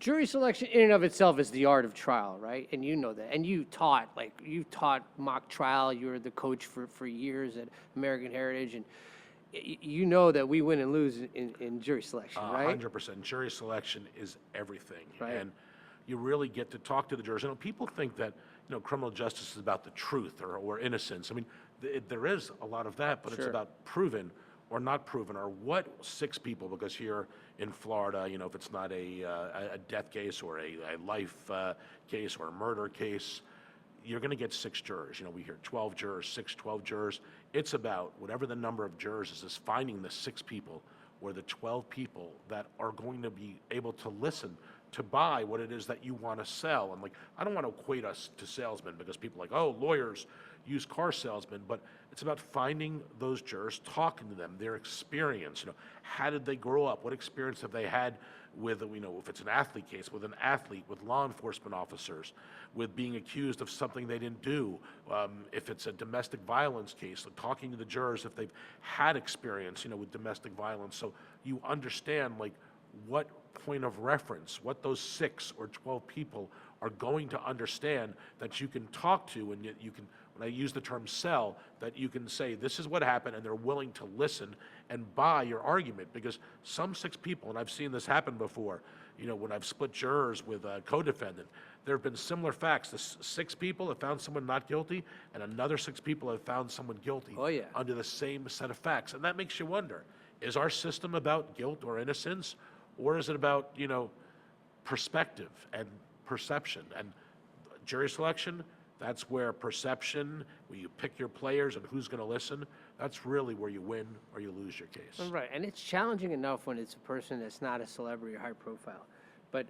jury selection in and of itself is the art of trial, right? And you know that. And you taught mock trial. You were the coach for years at American Heritage, and you know that we win and lose in jury selection, right? 100%. Jury selection is everything. Right. And you really get to talk to the jurors. You know, people think that, criminal justice is about the truth or innocence. I mean, there is a lot of that, but it's Sure. about proven or not proven, or what 6 people, because here in Florida, if it's not a death case or a life case or a murder case, you're going to get 6 jurors. We hear 12 jurors, 12 jurors. It's about whatever the number of jurors is finding the 6 people or the 12 people that are going to be able to listen to buy what it is that you want to sell. And I don't want to equate us to salesmen, because people are like, oh, lawyers, used car salesmen, but it's about finding those jurors, talking to them, their experience. How did they grow up? What experience have they had with, if it's an athlete case, with an athlete, with law enforcement officers, with being accused of something they didn't do. If it's a domestic violence case, talking to the jurors if they've had experience, with domestic violence, so you understand what point of reference, what those 6 or 12 people are going to understand that you can talk to, and yet you can, when I use the term sell, that you can say, this is what happened, and they're willing to listen and buy your argument. Because some 6 people, and I've seen this happen before, when I've split jurors with a co-defendant, there have been similar facts. The 6 people have found someone not guilty, and another 6 people have found someone guilty under the same set of facts. And that makes you wonder, is our system about guilt or innocence, or is it about, perspective and perception? And jury selection, that's where perception, where you pick your players and who's going to listen, that's really where you win or you lose your case. Right, and it's challenging enough when it's a person that's not a celebrity or high profile. But